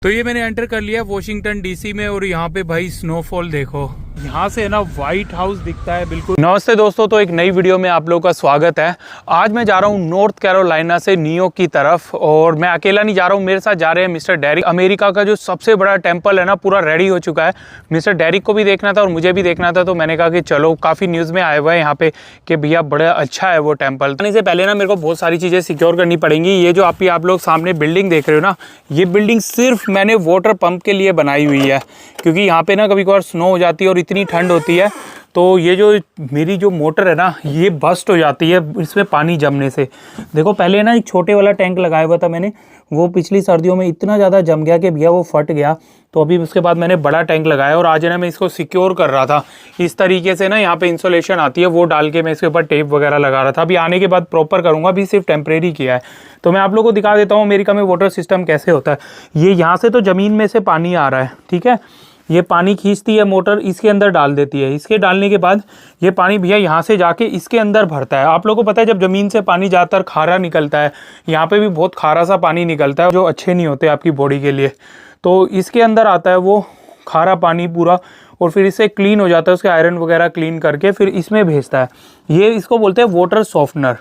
तो ये मैंने एंटर कर लिया वॉशिंगटन डीसी में और यहाँ पे भाई स्नोफॉल देखो, यहाँ से ना व्हाइट हाउस दिखता है बिल्कुल। नमस्ते दोस्तों, तो एक नई वीडियो में आप लोगों का स्वागत है। आज मैं जा रहा हूँ नॉर्थ कैरोलिना से न्यूयॉर्क की तरफ, और मैं अकेला नहीं जा रहा हूँ, मेरे साथ जा रहे हैं मिस्टर डेरिक। अमेरिका का जो सबसे बड़ा टेम्पल है ना, पूरा रेडी हो चुका है। मिस्टर डेरिक को भी देखना था और मुझे भी देखना था, तो मैंने कहा कि चलो, काफ़ी न्यूज़ में आया हुआ है यहाँ पे कि भैया बड़ा अच्छा है वो टेम्पल। आने से पहले ना मेरे को बहुत सारी चीज़ें सिक्योर करनी पड़ेंगी। ये जो आप लोग सामने बिल्डिंग देख रहे हो ना, ये बिल्डिंग सिर्फ मैंने वाटर पंप के लिए बनाई हुई है, क्योंकि यहाँ पे ना कभी कभार स्नो हो जाती है और इतनी ठंड होती है, तो ये जो मेरी जो मोटर है ना, ये बस्ट हो जाती है इसमें पानी जमने से। देखो, पहले ना एक छोटे वाला टैंक लगाया हुआ था मैंने, वो पिछली सर्दियों में इतना ज़्यादा जम गया कि भैया वो फट गया। तो अभी उसके बाद मैंने बड़ा टैंक लगाया, और आज ना मैं इसको सिक्योर कर रहा था इस तरीके से ना, यहाँ पे इंसुलेशन आती है वो डाल के मैं इसके ऊपर टेप वगैरह लगा रहा था। अभी आने के बाद प्रॉपर करूँगा, अभी सिर्फ टेम्परेरी किया है। तो मैं आप लोगों को दिखा देता हूँ अमेरिका में वाटर सिस्टम कैसे होता है। ये यहाँ से तो ज़मीन में से पानी आ रहा है, ठीक है, ये पानी खींचती है मोटर, इसके अंदर डाल देती है। इसके डालने के बाद ये पानी भैया यहाँ से जाके इसके अंदर भरता है। आप लोगों को पता है जब ज़मीन से पानी ज़्यादातर खारा निकलता है, यहाँ पे भी बहुत खारा सा पानी निकलता है जो अच्छे नहीं होते आपकी बॉडी के लिए। तो इसके अंदर आता है वो खारा पानी पूरा, और फिर इससे क्लीन हो जाता है, उसके आयरन वगैरह क्लीन करके फिर इसमें भेजता है। ये इसको बोलते हैं वाटर सॉफ्टनर।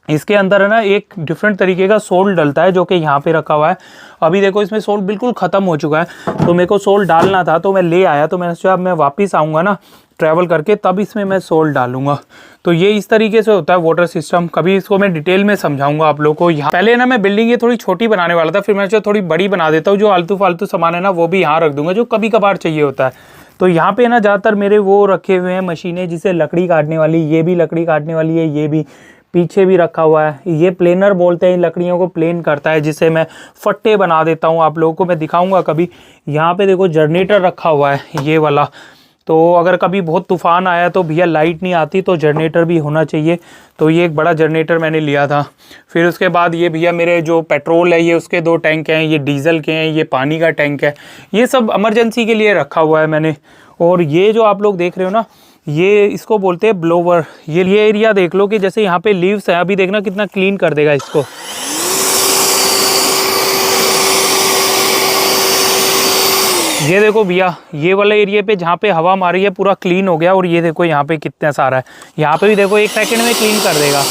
इसके अंदर है ना एक डिफरेंट तरीके का सोल्ट डलता है, जो कि यहाँ पे रखा हुआ है। अभी देखो, इसमें सोल्ट बिल्कुल ख़त्म हो चुका है, तो मेरे को सोल्ट डालना था, तो मैं ले आया। तो मैंने सोचा अब मैं वापस आऊँगा ना ट्रैवल करके, तब इसमें मैं सोल्ट डालूंगा। तो ये इस तरीके से होता है वाटर सिस्टम। कभी इसको मैं डिटेल में समझाऊंगा आप लोगों को। यहाँ पहले ना मैं बिल्डिंग ये थोड़ी छोटी बनाने वाला था, फिर मैं सोचा थोड़ी बड़ी बना देता हूँ, जो आलतू फालतू सामान है ना वो भी यहाँ रख दूंगा, जो कभी कभार चाहिए होता है। तो यहाँ पे ना ज़्यादातर मेरे वो रखे हुए हैं मशीनें, जिसे लकड़ी काटने वाली, ये भी लकड़ी काटने वाली है, ये भी पीछे भी रखा हुआ है। ये प्लेनर बोलते हैं, लकड़ियों को प्लेन करता है, जिसे मैं फट्टे बना देता हूँ। आप लोगों को मैं दिखाऊंगा कभी। यहाँ पे देखो जनरेटर रखा हुआ है ये वाला, तो अगर कभी बहुत तूफान आया तो भैया लाइट नहीं आती, तो जनरेटर भी होना चाहिए। तो ये एक बड़ा जनरेटर मैंने लिया था। फिर उसके बाद ये भैया मेरे जो पेट्रोल है, ये उसके 2 टैंक हैं, ये डीजल के हैं, ये पानी का टैंक है। ये सब इमरजेंसी के लिए रखा हुआ है मैंने। और ये जो आप लोग देख रहे हो ना, ये इसको बोलते हैं ब्लोवर। ये एरिया देख लो कि जैसे यहाँ पे लीव्स है, अभी देखना कितना क्लीन कर देगा इसको। ये देखो भैया, ये वाला एरिया पे जहाँ पे हवा मारी है पूरा क्लीन हो गया। और ये देखो यहाँ पे कितना सारा है, यहाँ पे भी देखो 1 सेकंड में क्लीन कर देगा।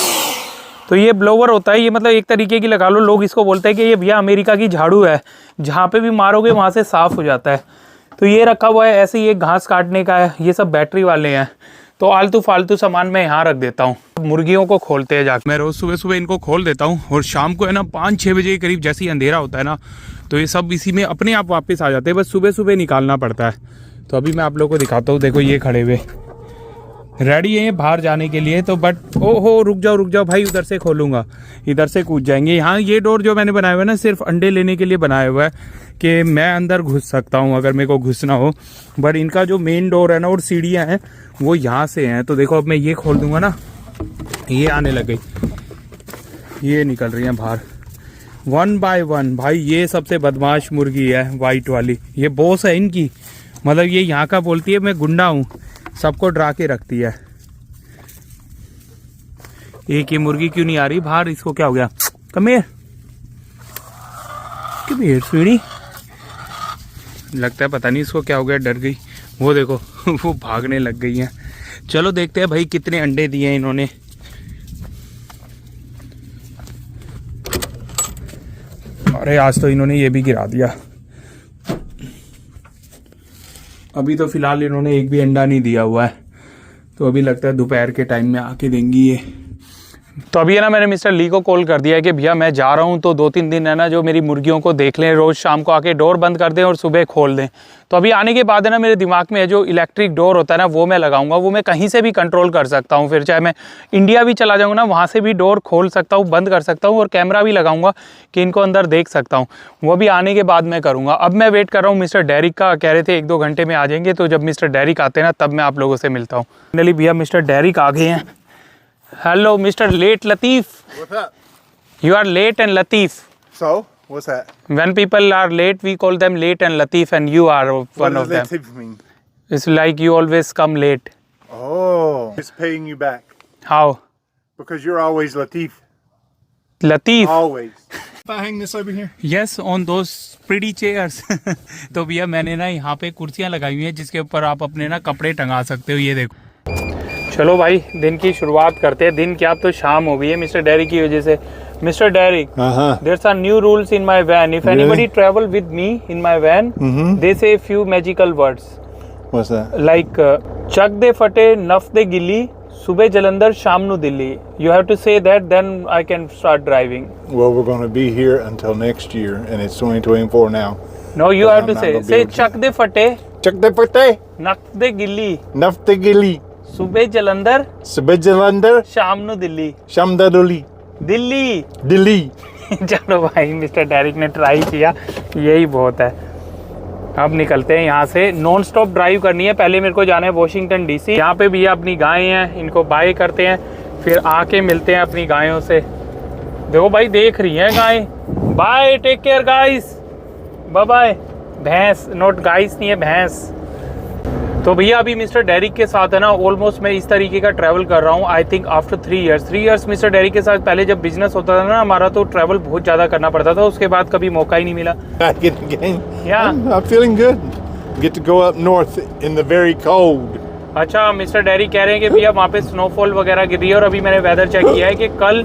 तो ये ब्लोवर होता है, ये मतलब एक तरीके की लगा लो, लोग इसको बोलते हैं कि ये भैया अमेरिका की झाड़ू है, जहाँ पे भी मारोगे वहाँ से साफ़ हो जाता है। तो ये रखा हुआ है ऐसे ही, एक घास काटने का है, ये सब बैटरी वाले हैं। तो आलतू फालतू सामान मैं यहाँ रख देता हूँ। मुर्गियों को खोलते हैं जाकर, मैं रोज़ सुबह सुबह इनको खोल देता हूँ, और शाम को है ना 5-6 बजे के करीब जैसे ही अंधेरा होता है ना, तो ये सब इसी में अपने आप वापस आ जाते हैं, बस सुबह सुबह निकालना पड़ता है। तो अभी मैं आप लोगों को दिखाता हूँ। देखो ये खड़े हुए रेडी हैं बाहर जाने के लिए। तो बट ओहो, रुक जाओ भाई, उधर से खोलूँगा, इधर से कूद जाएंगे। यहाँ ये डोर जो मैंने बनाया हुआ है ना, सिर्फ अंडे लेने के लिए बनाया हुआ है कि मैं अंदर घुस सकता हूँ अगर मेरे को घुसना हो। बट इनका जो मेन डोर है ना और सीढ़ियाँ हैं वो यहाँ से हैं। तो देखो, अब मैं ये खोल दूँगा ना, ये आने लग गई, ये निकल रही हैं बाहर 1 बाय 1। भाई ये सबसे बदमाश मुर्गी है, वाइट वाली, ये बॉस है इनकी। मतलब ये यहाँ का बोलती है मैं गुंडा हूँ, सबको डरा के रखती है। एक ये मुर्गी क्यों नहीं आ रही बाहर, इसको क्या हो गया? Come here sweetie. लगता है पता नहीं इसको क्या हो गया, डर गई। वो देखो वो भागने लग गई है। चलो देखते हैं भाई कितने अंडे दिए हैं इन्होंने। अरे आज तो इन्होंने ये भी गिरा दिया। अभी तो फिलहाल इन्होंने एक भी अंडा नहीं दिया हुआ है, तो अभी लगता है दोपहर के टाइम में आके देंगी ये। तो अभी है ना मैंने मिस्टर ली को कॉल कर दिया है कि भैया मैं जा रहा हूँ, तो 2-3 दिन है ना जो मेरी मुर्गियों को देख लें, रोज़ शाम को आके डोर बंद कर दें और सुबह खोल दें। तो अभी आने के बाद है ना मेरे दिमाग में है जो इलेक्ट्रिक डोर होता है ना, वो मैं लगाऊंगा। वो मैं कहीं से भी कंट्रोल कर सकता हूँ, फिर चाहे मैं इंडिया भी चला जाऊँगा ना, वहाँ से भी डोर खोल सकता हूँ, बंद कर सकता हूँ, और कैमरा भी लगाऊंगा कि इनको अंदर देख सकता हूँ। वो भी आने के बाद मैं करूँगा। अब मैं वेट कर रहा हूँ मिस्टर डेरिक का, कह रहे थे 1-2 घंटे में आ जाएंगे। तो जब मिस्टर डेरिक आते हैं ना, तब मैं आप लोगों से मिलता हूँ। फाइनली भैया मिस्टर डेरिक आ गए हैं। Hello, Mr. Late Latif. What's up? You are late and Latif. So, what's that? When people are late, we call them late and Latif, and you are one of them. What does Latif mean? It's like you always come late. Oh, it's paying you back. How? Because you're always Latif. Latif. Always. If I hang this over here? Yes on those pretty chairs. तो भैया मैंने ना यहाँ पे कुर्सियाँ लगाई हुई हैं जिसके ऊपर आप अपने ना कपड़े टंगा सकते हो, ये देखो। चलो भाई दिन की शुरुआत करते हैं। दिन क्या, अब तो शाम हो गई है मिस्टर डेरिक की वजह से। Mister Derrick, there are new rules in my van. If anybody travel with me in my van, they say few magical words. What's that? Like चक दे फटे नफ दे गिल्ली, सुबह जलंधर शाम नु Delhi. You have to say that, then I can start driving. Well, we're going to be here until next year, and it's 2024 now. No, you But have I'm to not say gonna be able to. चक दे फटे Check the birthday. Enough दे गिल्ली, Naftigili. सुबह Jalandhar Sabijalandar. शाम नु Delhi. Shamdaduli. Delhi. Delhi. चलो भाई mister Derek ने try किया, यही बहुत है। अब निकलते हैं यहाँ से। नॉन स्टॉप ड्राइव करनी है। पहले मेरे को जाना है वॉशिंगटन डीसी। यहाँ पे भैया अपनी गायें हैं, इनको बाय करते हैं, फिर आके मिलते हैं अपनी गायों से। देखो भाई देख रही हैं गायें। Bye, take care guys, bye bye. भैंस, नॉट गाइस नहीं है, भैंस। तो भैया अभी मिस्टर डेरिक के साथ है ना, ऑलमोस्ट मैं इस तरीके का ट्रैवल कर रहा हूँ। I think after 3 years mister Derick के साथ। पहले जब बिजनेस होता था ना हमारा, तो ट्रैवल बहुत ज़्यादा करना पड़ता था, उसके बाद कभी मौका ही नहीं मिला। Back in the game. Yeah. I'm feeling good. Get to go up north in the very cold. अच्छा, मिस्टर डेरिक कह रहे हैं कि भैया वहाँ पे स्नोफॉल वगैरह गिरी है, और अभी मैंने वेदर चेक किया है कि कल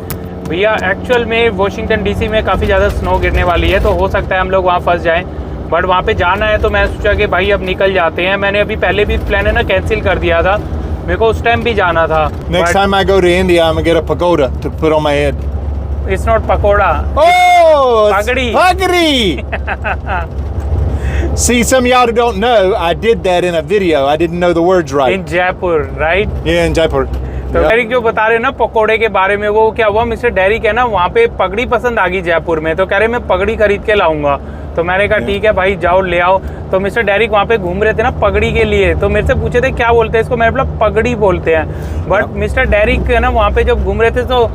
भैया एक्चुअल में वॉशिंगटन डीसी में काफ़ी ज़्यादा स्नो गिरने वाली है, तो हो सकता है हम लोग वहाँ फंस जाएं। बट वहाँ पे जाना है तो मैं सोचा कि भाई अब निकल जाते हैं। मैंने अभी पहले भी प्लान है ना कैंसिल कर दिया था, मेरे को उस टाइम भी जाना था। Next time I go to India, I'm gonna get a pagoda to put on my head. It's not pakora, Oh, it's Pagadi. Pagadi. See, some of y'all don't know, I did that in a video. I didn't know the words right. In Jaipur, right? Yeah, in Jaipur. तो Yeah. Derek जो बता रहे हैं ना पकोड़े के बारे में, वो क्या हुआ, मिस्टर डेरिक है ना वहाँ पे पगड़ी पसंद आ गई जयपुर में, तो कह रहे मैं पगड़ी खरीद के लाऊंगा। तो मैंने कहा ठीक है भाई जाओ ले आओ। तो मिस्टर डेरिक वहाँ पे घूम रहे थे ना पगड़ी के लिए, तो मेरे से पूछे थे क्या बोलते हैं इसको, मैंने बोला पगड़ी बोलते हैं। बट मिस्टर डेरिक है ना वहाँ पे जब घूम रहे थे, तो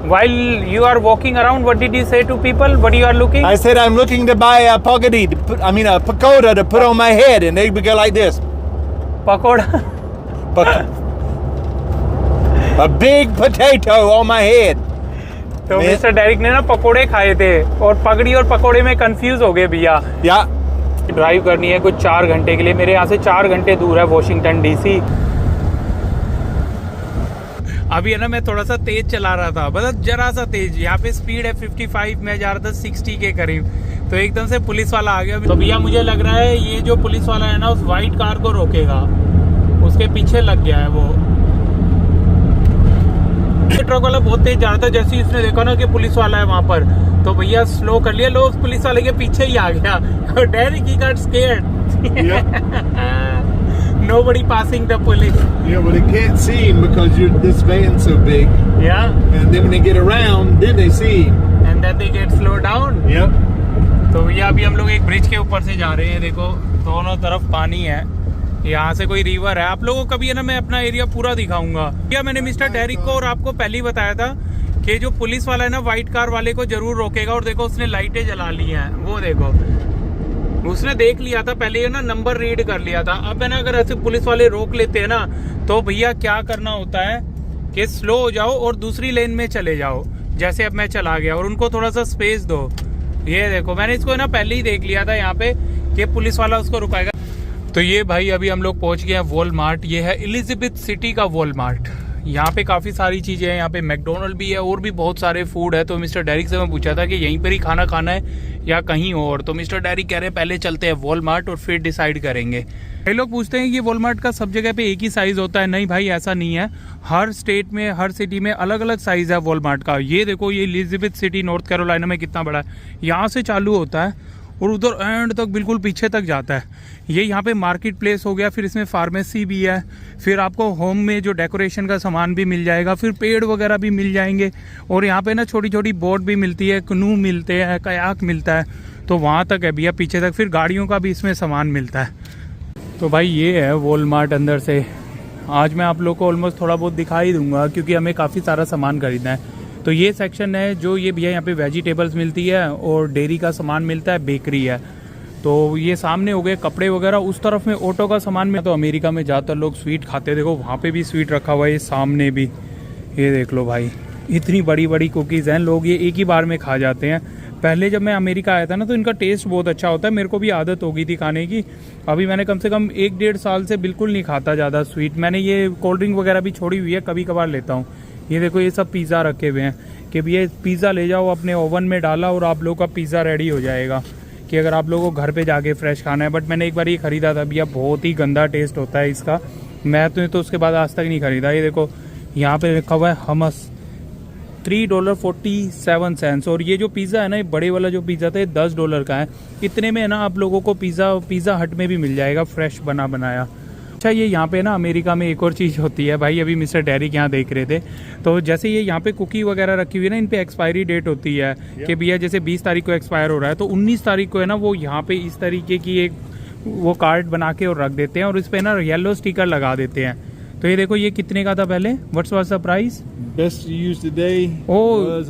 while you are walking around, what did you say to people? What you are looking? I said I'm looking to buy a pagadi, a pagoda to put on my head, and they would go like this. Pakora. A big potato on my head. तो mister Derek ने ना पकोड़े खाए थे, और पगड़ी और पकोड़े में कंफ्यूज हो गए भैया। Yeah. ड्राइव करनी है कुछ 4 घंटे के लिए। मेरे यहाँ से 4 घंटे दूर है वॉशिंगटन डीसी। अभी है ना मैं थोड़ा सा तेज चला रहा था, मतलब जरा सा तेज। यहाँ पे स्पीड है 55, मैं जा रहा था 60 के करीब, तो एकदम से पुलिस वाला आ गया। तो भैया मुझे लग रहा है ये जो पुलिस वाला है ना उस वाइट कार को रोकेगा, उसके पीछे लग गया है वो। ट्रक वाला बहुत तेज जा रहा था, जैसे ही उसने देखा ना कि पुलिस वाला है वहां पर, तो भैया स्लो कर लिया। लो उस पुलिस वाले के पीछे ही आ गया। डेरिक ही got scared. Nobody passing the police. Yeah, well, they can't see him because this van's so big. Yeah. And then when they get around, then they see him. And then they get slow down. Yep. तो भैया अभी हम लोग एक bridge के ऊपर से जा रहे हैं। देखो दोनों तरफ पानी है, यहाँ से कोई रिवर है। आप लोगों को कभी है ना मैं अपना एरिया पूरा दिखाऊंगा। भैया मैंने मिस्टर डेरिक को और आपको पहले ही बताया था कि जो पुलिस वाला है ना व्हाइट कार वाले को जरूर रोकेगा। और देखो उसने लाइटें जला ली हैं, वो देखो उसने देख लिया था पहले, ये ना नंबर रीड कर लिया था। अब है ना अगर ऐसे पुलिस वाले रोक लेते हैं ना, तो भैया क्या करना होता है कि स्लो हो जाओ और दूसरी लेन में चले जाओ, जैसे अब मैं चला गया, और उनको थोड़ा सा स्पेस दो। ये देखो मैंने इसको ना पहले ही देख लिया था यहाँ पे कि पुलिस वाला उसको रुकाएगा। तो ये भाई अभी हम लोग पहुंच गए हैं वॉलमार्ट। ये है एलिजाबेथ सिटी का वॉलमार्ट। यहाँ पे काफ़ी सारी चीज़ें हैं, यहाँ पे मैकडोनल्ड भी है और भी बहुत सारे फूड है। तो मिस्टर डेरिक से मैं पूछा था कि यहीं पर ही खाना खाना है या कहीं और, तो मिस्टर डेरिक कह रहे हैं पहले चलते हैं वॉलमार्ट और फिर डिसाइड करेंगे। कई लोग पूछते हैं कि वॉलमार्ट का सब जगह पे एक ही साइज़ होता है। नहीं भाई ऐसा नहीं है, हर स्टेट में हर सिटी में अलग अलग साइज़ है वॉलमार्ट का। ये देखो ये एलिजाबेथ सिटी नॉर्थ कैरोलिना में कितना बड़ा है, यहाँ से चालू होता है और उधर एंड तक बिल्कुल पीछे तक जाता है। ये यहाँ पे मार्केट प्लेस हो गया, फिर इसमें फार्मेसी भी है, फिर आपको होम में जो डेकोरेशन का सामान भी मिल जाएगा, फिर पेड़ वगैरह भी मिल जाएंगे। और यहाँ पे ना छोटी छोटी बोट भी मिलती है, कनू मिलते हैं, कयाक मिलता है, तो वहाँ तक है भैया पीछे तक। फिर गाड़ियों का भी इसमें सामान मिलता है। तो भाई ये है वॉलमार्ट अंदर से। आज मैं आप लोग को ऑलमोस्ट थोड़ा बहुत दिखा ही दूंगा क्योंकि हमें काफ़ी सारा सामान खरीदना है। तो ये सेक्शन है जो ये भैया यहाँ पे वेजिटेबल्स मिलती है और डेयरी का सामान मिलता है, बेकरी है। तो ये सामने हो गए कपड़े वगैरह, उस तरफ में ऑटो का सामान में। तो अमेरिका में ज़्यादातर लोग स्वीट खाते हैं, देखो वहाँ पे भी स्वीट रखा हुआ है, ये सामने भी। ये देख लो भाई इतनी बड़ी बड़ी कुकीज़ हैं, लोग ये एक ही बार में खा जाते हैं। पहले जब मैं अमेरिका आया था ना तो इनका टेस्ट बहुत अच्छा होता है, मेरे को भी आदत हो गई थी खाने की। अभी मैंने कम से कम 1-1.5 साल से बिल्कुल नहीं खाता ज़्यादा स्वीट। मैंने ये कोल्ड ड्रिंक वगैरह भी छोड़ी हुई है, कभी कभार लेता हूँ। ये देखो ये सब पिज़्ज़ा रखे हुए हैं कि भैया पिज़्ज़ा ले जाओ, अपने ओवन में डाला और आप लोगों का पिज़्ज़ा रेडी हो जाएगा, कि अगर आप लोगों को घर पे जाके फ्रेश खाना है। बट मैंने एक बार ये ख़रीदा था भैया, बहुत ही गंदा टेस्ट होता है इसका। मैं तो उसके बाद आज तक नहीं ख़रीदा। ये देखो यहाँ पे लिखा हुआ है हमस, $3.47। और ये जो पिज़्ज़ा है ना, ये बड़े वाला जो पिज़्ज़ा था ये $10 का है। इतने में है ना आप लोगों को पिज़्ज़ा हट में भी मिल जाएगा, फ्रेश बना बनाया। अच्छा ये यहाँ पे ना अमेरिका में एक और चीज़ होती है भाई, अभी मिस्टर डेरी के यहाँ देख रहे थे तो जैसे ये यहाँ पे कुकी वगैरह रखी हुई है ना, इन पे एक्सपायरी डेट होती है कि भैया जैसे 20 तारीख को एक्सपायर हो रहा है तो 19 तारीख को है ना वो यहाँ पे इस तरीके की एक वो कार्ड बना के और रख देते हैं और इस पे ना येलो स्टिकर लगा देते हैं। तो ये देखो ये कितने का था पहले, what's was the price? Best used today. Oh.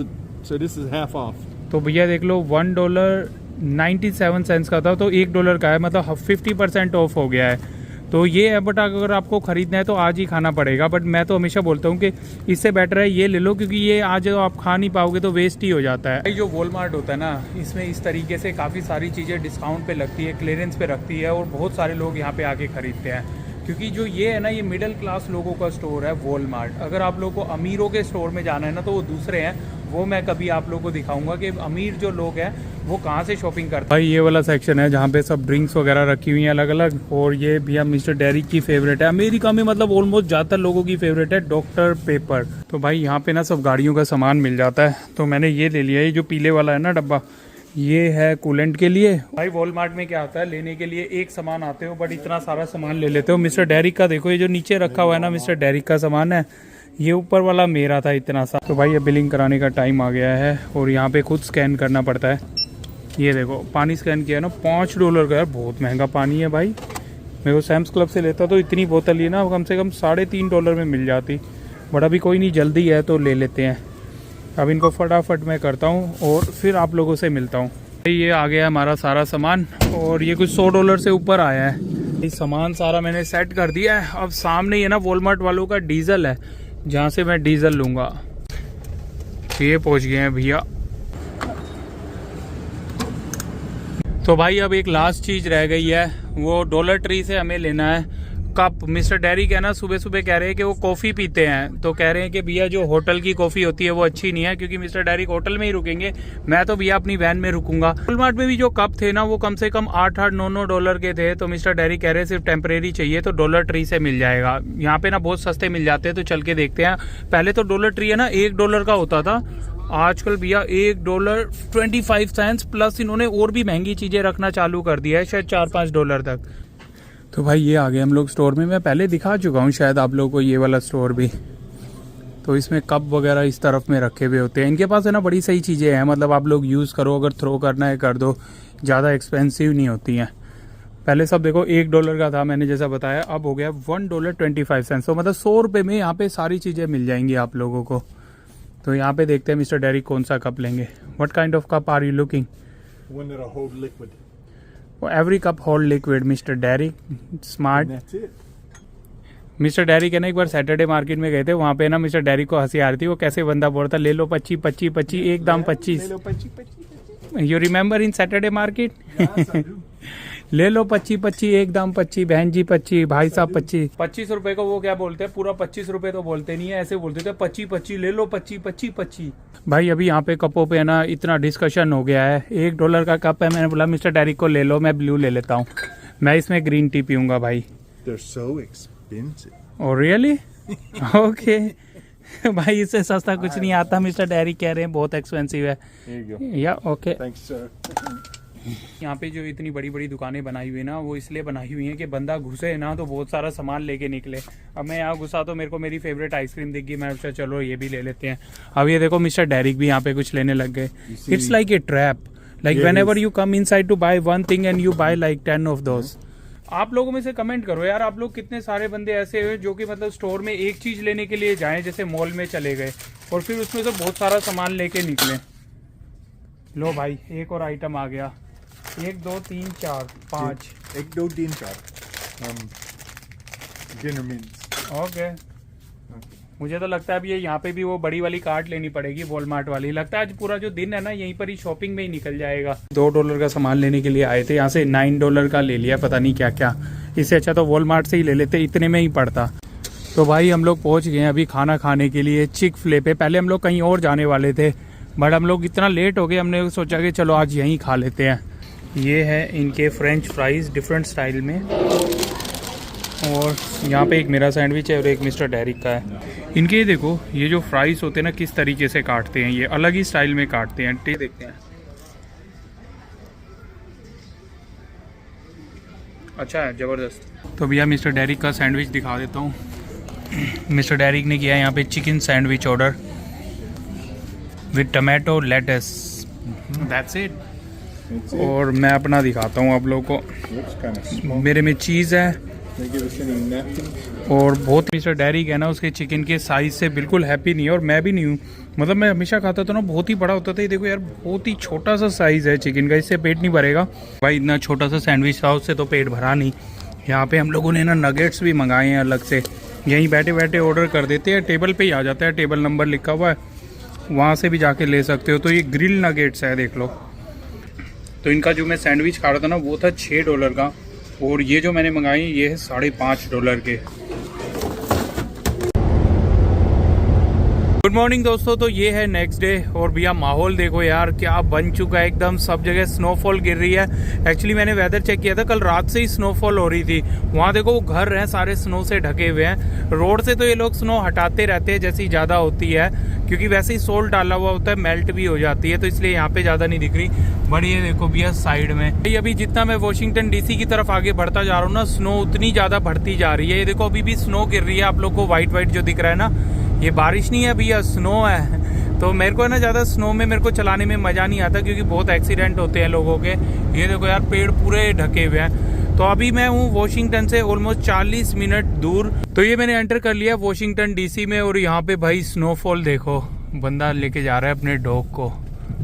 So this is half off. तो भैया देख लो $1.97 का था तो $1 का है, मतलब 50% ऑफ हो गया है। तो ये है, बट अगर आपको ख़रीदना है तो आज ही खाना पड़ेगा। बट मैं तो हमेशा बोलता हूँ कि इससे बेटर है ये ले लो, क्योंकि ये आज आप खा नहीं पाओगे तो वेस्ट ही हो जाता है। जो वॉलमार्ट होता है ना, इसमें इस तरीके से काफ़ी सारी चीज़ें डिस्काउंट पे लगती है, क्लियरेंस पे रखती है और बहुत सारे लोग यहाँ पे आके ख़रीदते हैं। क्योंकि जो ये है ना, ये मिडिल क्लास लोगों का स्टोर है वॉलमार्ट। अगर आप लोगों को अमीरों के स्टोर में जाना है ना तो वो दूसरे हैं, वो मैं कभी आप लोगों को दिखाऊंगा कि अमीर जो लोग हैं वो कहाँ से शॉपिंग करते हैं। भाई ये वाला सेक्शन है जहाँ पे सब ड्रिंक्स वगैरह रखी हुई हैं अलग अलग, और ये भैया मिस्टर डेरी की फेवरेट है अमेरिका में, मतलब ऑलमोस्ट ज़्यादातर लोगों की फेवरेट है, डॉक्टर पेपर। तो भाई यहाँ पे ना सब गाड़ियों का सामान मिल जाता है, तो मैंने ये ले लिया। ये जो पीले वाला है ना डब्बा, ये है कूलेंट के लिए। भाई वॉलमार्ट में क्या आता है, लेने के लिए एक सामान आते हो बट इतना सारा सामान ले लेते हो। मिस्टर डेरी का देखो, ये जो नीचे रखा हुआ है ना मिस्टर डेरी का सामान है, ये ऊपर वाला मेरा था इतना सा। तो भाई ये बिलिंग कराने का टाइम आ गया है और यहाँ पे खुद स्कैन करना पड़ता है। ये देखो पानी स्कैन किया ना, $5 का है, बहुत महंगा पानी है भाई। मेरे को सैम्स क्लब से लेता तो इतनी बोतल ही ना कम से कम $3.5 में मिल जाती, बट अभी कोई नहीं, जल्दी है तो ले लेते हैं। अब इनको फटाफट मैं करता हूँ और फिर आप लोगों से मिलता हूँ। ये आ गया हमारा सारा सामान और ये कुछ $100 से ऊपर आया है। ये सामान सारा मैंने सेट कर दिया है। अब सामने ये ना वॉलमार्ट वालों का डीजल है, जहाँ से मैं डीजल लूँगा। ये पहुँच गए हैं भैया। तो भाई अब एक लास्ट चीज़ रह गई है, वो डॉलर ट्री से हमें लेना है कप। मिस्टर डेरी कहना सुबह सुबह कह रहे हैं कि वो कॉफ़ी पीते हैं, तो कह रहे हैं कि भैया जो होटल की कॉफ़ी होती है वो अच्छी नहीं है, क्योंकि मिस्टर डेरी होटल में ही रुकेंगे। मैं तो भैया अपनी वैन में रुकूंगा। वॉलमार्ट में भी जो कप थे ना वो कम से कम $8-9 के थे, तो मिस्टर डेरी कह रहे हैं सिर्फ टेम्परेरी चाहिए तो डॉलर ट्री से मिल जाएगा। यहाँ पे ना बहुत सस्ते मिल जाते हैं, तो चल के देखते हैं। पहले तो डॉलर ट्री है ना $1 का होता था, आजकल भैया $1.25 प्लस इन्होंने और भी महंगी चीज़ें रखना चालू कर दिया है, शायद $4-5 तक। तो भाई ये आ गए हम लोग स्टोर में। मैं पहले दिखा चुका हूँ शायद आप लोगों को ये वाला स्टोर भी। तो इसमें कप वगैरह इस तरफ में रखे हुए होते हैं। इनके पास है ना बड़ी सही चीज़ें हैं, मतलब आप लोग यूज़ करो, अगर थ्रो करना है कर दो, ज़्यादा एक्सपेंसिव नहीं होती हैं। पहले सब देखो $1 का था मैंने जैसा बताया, अब हो गया $1.25। तो मतलब $100 में यहाँ पे सारी चीज़ें मिल जाएंगी आप लोगों को। तो यहाँ पे देखते हैं मिस्टर डेरी कौन सा कप लेंगे। What kind of cup are you looking? One that'll hold liquid. Every cup hold liquid mister Derry, smart. And that's it. Mister Derry के ना एक बार सैटरडे मार्केट में गए थे, वहाँ पे ना मिस्टर डेरी को हंसी आ रही थी। वो कैसे बंदा बोलता ले लो 25, एक दाम 25। Little pachy. You remember in Saturday market? Yes, I do. ले लो 25, एक दाम 25, बहन जी 25, भाई साहब 25 रुपए को वो क्या बोलते हैं, पूरा 25 रुपए तो बोलते नहीं है, ऐसे बोलते थे 25 ले लो 25। भाई अभी यहाँ पे कपों पे ना इतना डिस्कशन हो गया है। $1 का कप है, मैंने बोला मिस्टर डेरी को ले लो, मैं ब्लू ले लेता हूँ, मैं इसमें ग्रीन टी पीऊंगा भाई। They're so expensive. Oh really? Okay. भाई इससे सस्ता कुछ नहीं आता, मिस्टर डेरी कह रहे हैं बहुत एक्सपेंसिव है। Here you go. या ओके। Thanks, sir. यहाँ पे जो इतनी बड़ी बड़ी दुकानें बनाई हुई है ना, वो इसलिए बनाई हुई हैं कि बंदा घुसे ना तो बहुत सारा सामान लेके निकले। अब मैं यहाँ घुसा तो मेरे को मेरी फेवरेट आइसक्रीम दिख गई, मैं सोचा चलो ये भी ले लेते हैं। अब ये देखो मिस्टर डेरिक भी यहाँ पे कुछ लेने लग गए। It's like a trap, like whenever you come inside to buy one thing and you buy like 10 of those. आप लोगों में से कमेंट करो यार, आप लोग कितने सारे बंदे ऐसे हैं जो कि मतलब स्टोर में एक चीज लेने के लिए जाएं, जैसे मॉल में चले गए और फिर उसमें से बहुत सारा सामान लेके निकले। लो भाई एक और आइटम आ गया, 1 2 3 4 5 1 2 3 4 dinner means. ओके। मुझे तो लगता है अब ये यहाँ पे भी वो बड़ी वाली कार्ट लेनी पड़ेगी, वॉलमार्ट वाली। लगता है आज पूरा जो दिन है ना यहीं पर ही शॉपिंग में ही निकल जाएगा। $2 का सामान लेने के लिए आए थे, यहाँ से $9 का ले लिया, पता नहीं क्या क्या। इससे अच्छा तो वॉलमार्ट से ही ले लेते, इतने में ही पड़ता। तो भाई हम लोग पहुँच गए हैं अभी खाना खाने के लिए चिक फ्ले पे। पहले हम लोग कहीं और जाने वाले थे बट हम लोग इतना लेट हो गए, हमने सोचा कि चलो आज यहीं खा लेते हैं। ये है इनके फ्रेंच फ्राइज़ डिफरेंट स्टाइल में, और यहाँ पे एक मेरा सैंडविच है और एक मिस्टर डेरिक का है। इनके देखो ये जो फ्राइज़ होते हैं ना किस तरीके से काटते हैं, ये अलग ही स्टाइल में काटते हैं। टेस्ट देखते हैं। अच्छा है, ज़बरदस्त। तो भैया मिस्टर डेरिक का सैंडविच दिखा देता हूँ। मिस्टर डेरिक ने किया है यहाँ पे chicken sandwich order with tomato lettuce, that's it. और मैं अपना दिखाता हूँ आप लोगों को। मेरे में चीज़ है और बहुत मिस्टर डेरिक है ना उसके चिकन के साइज़ से बिल्कुल हैप्पी नहीं है, और मैं भी नहीं हूँ। मतलब मैं हमेशा खाता था ना बहुत ही बड़ा होता था, ये देखो यार बहुत ही छोटा सा साइज़ है चिकन का, इससे पेट नहीं भरेगा भाई। इतना छोटा सा सैंडविच था उससे तो पेट भरा नहीं। यहाँ पे हम लोगों ने ना नगेट्स भी मंगाए हैं अलग से, यहीं बैठे बैठे ऑर्डर कर देते हैं, टेबल पे ही आ जाता है, टेबल नंबर लिखा हुआ है, वहाँ से भी जाके ले सकते हो। तो ये ग्रिल नगेट्स है देख लो। तो इनका जो मैं सैंडविच खा रहा था ना वो था $6 का, और ये जो मैंने मंगाई ये है $5.5 के। गुड मॉर्निंग दोस्तों, तो ये है नेक्स्ट डे और भैया माहौल देखो यार क्या बन चुका है एकदम, सब जगह स्नोफॉल गिर रही है। एक्चुअली मैंने वेदर चेक किया था, कल रात से ही स्नोफॉल हो रही थी। वहाँ देखो वो घर हैं सारे स्नो से ढके हुए हैं। रोड से तो ये लोग स्नो हटाते रहते हैं जैसी ज़्यादा होती है, क्योंकि वैसे ही सोल्ट डाला हुआ होता है, मेल्ट भी हो जाती है, तो इसलिए यहाँ पे ज़्यादा नहीं दिख रही। बट ये देखो भैया साइड में अभी जितना मैं वॉशिंगटन DC की तरफ आगे बढ़ता जा रहा हूँ ना, स्नो उतनी ज़्यादा बढ़ती जा रही है। ये देखो अभी भी स्नो गिर रही है, आप लोग को वाइट वाइट जो दिख रहा है ना, ये बारिश नहीं है भैया, स्नो है। तो मेरे को ना ज़्यादा स्नो में मेरे को चलाने में मज़ा नहीं आता, क्योंकि बहुत एक्सीडेंट होते हैं लोगों के। ये देखो यार पेड़ पूरे ढके हुए हैं। तो अभी मैं हूँ वॉशिंगटन से ऑलमोस्ट 40 मिनट दूर। तो ये मैंने एंटर कर लिया वॉशिंगटन DC में, और यहाँ पे भाई स्नोफॉल देखो, बंदा लेके जा रहा है अपने डॉग को।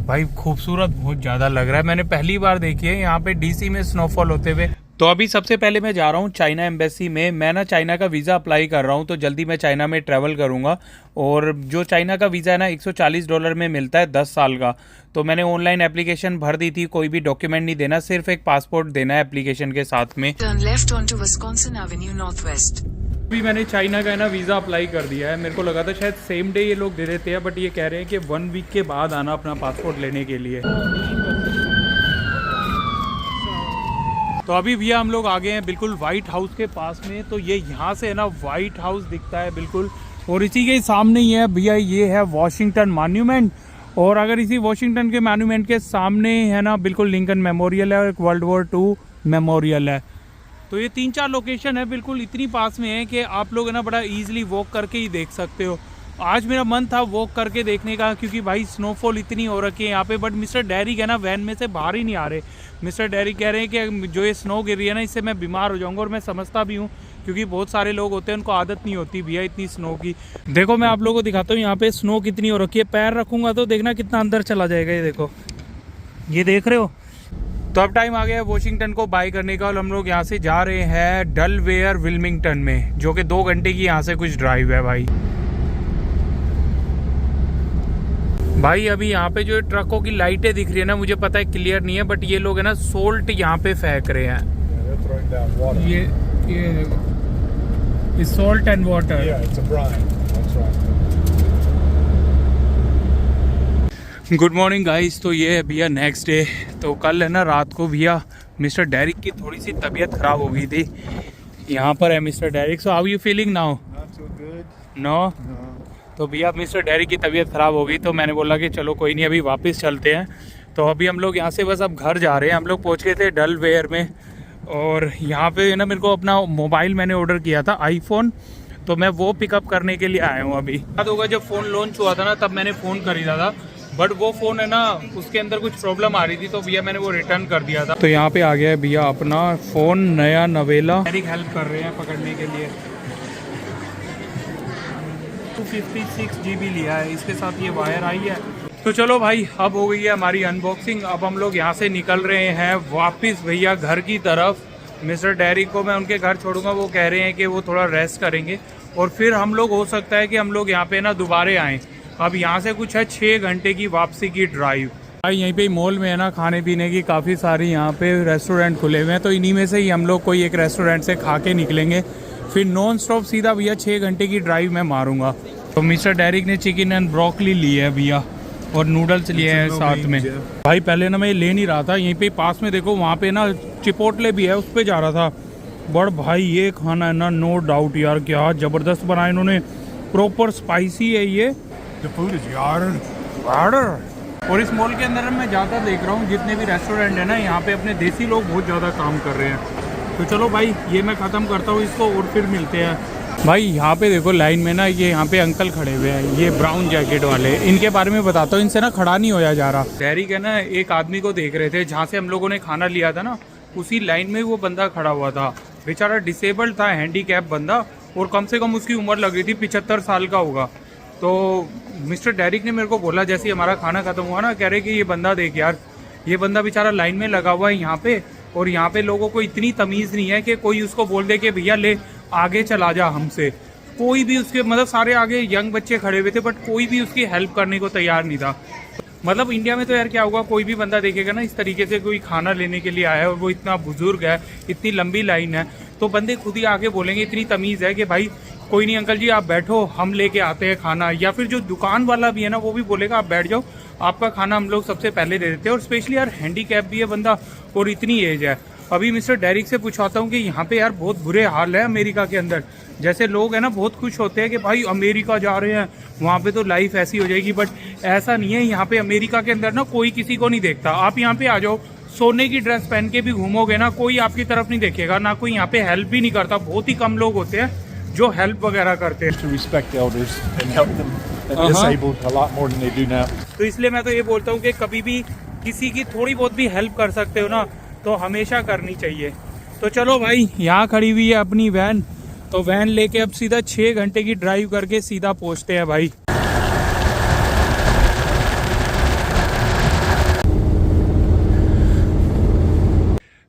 भाई खूबसूरत बहुत ज़्यादा लग रहा है, मैंने पहली बार देखी है यहाँ पे DC में स्नोफॉल होते हुए। तो अभी सबसे पहले मैं जा रहा हूँ चाइना एम्बेसी में। मैं ना चाइना का वीज़ा अप्लाई कर रहा हूँ, तो जल्दी मैं चाइना में ट्रैवल करूँगा। और जो चाइना का वीज़ा है ना $140 में मिलता है 10 साल का। तो मैंने ऑनलाइन एप्लीकेशन भर दी थी, कोई भी डॉक्यूमेंट नहीं देना, सिर्फ एक पासपोर्ट देना है एप्लीकेशन के साथ में। Turn left onto Wisconsin Avenue Northwest. अभी मैंने चाइना का ना वीज़ा अप्लाई कर दिया है। मेरे को लगा था शायद सेम डे ये लोग दे देते हैं, बट ये कह रहे हैं कि 1 वीक के बाद आना अपना पासपोर्ट लेने के लिए। तो अभी भैया हम लोग आ गए हैं बिल्कुल वाइट हाउस के पास में। तो ये यहाँ से है ना वाइट हाउस दिखता है बिल्कुल, और इसी के सामने ही है भैया ये है वॉशिंगटन मॉन्यूमेंट। और अगर इसी वॉशिंगटन के मॉन्यूमेंट के सामने है ना बिल्कुल लिंकन मेमोरियल है, और एक World War II मेमोरियल है। तो ये 3-4 लोकेशन है बिल्कुल इतनी पास में है कि आप लोग है ना बड़ा ईजिली वॉक करके ही देख सकते हो। आज मेरा मन था वॉक करके देखने का, क्योंकि भाई स्नोफॉल इतनी हो रखी है यहाँ पे। बट मिस्टर डेरिक है ना वैन में से बाहर ही नहीं आ रहे। मिस्टर डेरिक कह रहे हैं कि जो ये स्नो गिर रही है ना इससे मैं बीमार हो जाऊंगा, और मैं समझता भी हूँ, क्योंकि बहुत सारे लोग होते हैं उनको आदत नहीं होती भैया इतनी स्नो की। देखो मैं आप लोगों को दिखाता हूँ यहाँ पे स्नो कितनी हो रखी है। पैर रखूँगा तो देखना कितना अंदर चला जाएगा। ये देखो, ये देख रहे हो। तो अब टाइम आ गया है वॉशिंगटन को बाय करने का, और हम लोग यहाँ से जा रहे हैं डेलवेयर विल्मिंगटन में, जो कि 2 घंटे की यहाँ से कुछ ड्राइव है भाई। अभी यहाँ पे जो ट्रकों की लाइटें दिख रही है ना, मुझे पता है क्लियर नहीं है, बट ये लोग है ना सोल्ट यहाँ पे फेंक रहे हैं। ये salt and water. Good morning guys. तो ये है भैया नेक्स्ट डे। तो कल है ना रात को भैया मिस्टर डेरिक की थोड़ी सी तबीयत खराब हो गई थी। यहाँ पर है mister Derick. So how you feeling now? No. तो भैया मिस्टर डेरिक की तबीयत ख़राब हो गई, तो मैंने बोला कि चलो कोई नहीं अभी वापस चलते हैं। तो अभी हम लोग यहाँ से बस अब घर जा रहे हैं। हम लोग पहुँच गए थे डेलवेयर में, और यहाँ पे ना मेरे को अपना मोबाइल मैंने ऑर्डर किया था iPhone, तो मैं वो पिकअप करने के लिए आया हूँ। अभी याद होगा जब फ़ोन लॉन्च हुआ था ना तब मैंने फ़ोन खरीदा था, बट वो फ़ोन है ना उसके अंदर कुछ प्रॉब्लम आ रही थी, तो भैया मैंने वो रिटर्न कर दिया था। तो यहाँ पे आ गया है भैया अपना फ़ोन नया नवेला। डेरिक हेल्प कर रहे हैं पकड़ने के लिए। 256 GB लिया है, इसके साथ ये वायर आई है। तो चलो भाई अब हो गई है हमारी अनबॉक्सिंग। अब हम लोग यहाँ से निकल रहे हैं वापस भैया घर की तरफ। मिस्टर डेरिक को मैं उनके घर छोड़ूंगा, वो कह रहे हैं कि वो थोड़ा रेस्ट करेंगे, और फिर हम लोग हो सकता है कि हम लोग यहाँ पे ना दोबारे आएँ। अब यहाँ से कुछ है 6 घंटे की वापसी की ड्राइव। भाई यहीं पे मॉल में है ना खाने पीने की काफ़ी सारी यहाँ पे रेस्टोरेंट खुले हुए हैं, तो इन्हीं में से ही हम लोग कोई एक रेस्टोरेंट से खा के निकलेंगे, फिर नॉन स्टॉप सीधा भैया 6 घंटे की ड्राइव मैं मारूंगा। तो मिस्टर डेरिक ने चिकन एंड ब्रोकली ली है भैया और नूडल्स लिए हैं साथ में। भाई पहले ना मैं ये ले नहीं रहा था, यहीं पे पास में देखो वहाँ पे ना चिपोटले भी है, उस पर जा रहा था। बट भाई ये खाना है ना नो डाउट यार, क्या ज़बरदस्त बनाया इन्होंने, प्रॉपर स्पाइसी है ये। द फूड इज यार। और इस मॉल के अंदर मैं ज़्यादा देख रहा हूँ जितने भी रेस्टोरेंट है ना, यहाँ पे अपने देसी लोग बहुत ज़्यादा काम कर रहे हैं। तो चलो भाई ये मैं ख़त्म करता हूँ इसको और फिर मिलते हैं। भाई यहाँ पे देखो लाइन में ना ये यहाँ पे अंकल खड़े हुए हैं, ये ब्राउन जैकेट वाले, इनके बारे में बताता हूँ। इनसे ना खड़ा नहीं होया जा रहा। डेरिक है ना एक आदमी को देख रहे थे, जहाँ से हम लोगों ने खाना लिया था ना उसी लाइन में वो बंदा खड़ा हुआ था। बेचारा डिसेबल्ड था, हैंडीकैप बंदा, और कम से कम उसकी उम्र लग रही थी 75 साल का होगा। तो मिस्टर डेरिक ने मेरे को बोला जैसे ही हमारा खाना खत्म हुआ ना, कह रहे कि ये बंदा देख यार, ये बंदा बेचारा लाइन में लगा हुआ है यहाँ पे, और यहाँ पे लोगों को इतनी तमीज़ नहीं है कि कोई उसको बोल दे कि भैया ले आगे चला जा हमसे। कोई भी उसके मतलब सारे आगे यंग बच्चे खड़े हुए थे, बट कोई भी उसकी हेल्प करने को तैयार नहीं था। मतलब इंडिया में तो यार क्या होगा, कोई भी बंदा देखेगा ना इस तरीके से कोई खाना लेने के लिए आया है और वो इतना बुजुर्ग है, इतनी लंबी लाइन है, तो बंदे खुद ही आगे बोलेंगे। इतनी तमीज़ है कि भाई कोई नहीं अंकल जी आप बैठो, हम लेके आते हैं खाना। या फिर जो दुकान वाला भी है ना वो भी बोलेगा आप बैठ जाओ, आपका खाना हम लोग सबसे पहले दे देते हैं। और स्पेशली यार हैंडीकैप भी है बंदा और इतनी एज है। अभी मिस्टर डेरिक से पूछवाता हूँ कि यहाँ पे यार बहुत बुरे हाल है अमेरिका के अंदर। जैसे लोग हैं ना बहुत खुश होते हैं कि भाई अमेरिका जा रहे हैं, वहाँ पे तो लाइफ ऐसी हो जाएगी, बट ऐसा नहीं है। यहाँ पे अमेरिका के अंदर ना कोई किसी को नहीं देखता। आप यहाँ पे आ जाओ, सोने की ड्रेस पहन के भी घूमोगे ना, कोई आपकी तरफ नहीं देखेगा, ना कोई यहाँ पे हेल्प भी नहीं करता। बहुत ही कम लोग होते हैं जो हेल्प वगैरह करते हैं। To respect elders and help them and disabled a lot more than they do now. तो इसलिए मैं तो ये बोलता हूँ कि कभी भी किसी की थोड़ी बहुत भी हेल्प कर सकते हो ना तो हमेशा करनी चाहिए। तो चलो भाई यहाँ खड़ी हुई है अपनी वैन, तो वैन लेके अब सीधा 6 घंटे की ड्राइव करके सीधा पहुँचते हैं भाई।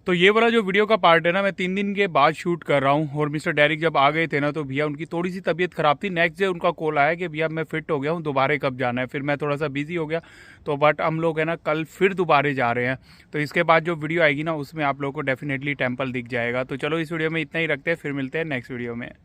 तो ये वाला जो वीडियो का पार्ट है ना मैं 3 दिन के बाद शूट कर रहा हूँ। और मिस्टर डेरिक जब आ गए थे ना तो भैया उनकी थोड़ी सी तबीयत खराब थी। नेक्स्ट डे उनका कॉल आया कि भैया मैं फिट हो गया हूँ, दोबारा कब जाना है। फिर मैं थोड़ा सा बिजी हो गया, तो बट हम लोग है ना कल फिर दोबारा जा रहे हैं। तो इसके बाद जो वीडियो आएगी ना उसमें आप लोगों को डेफिनेटली टेम्पल दिख जाएगा। तो चलो इस वीडियो में इतना ही रखते हैं, फिर मिलते हैं नेक्स्ट वीडियो में।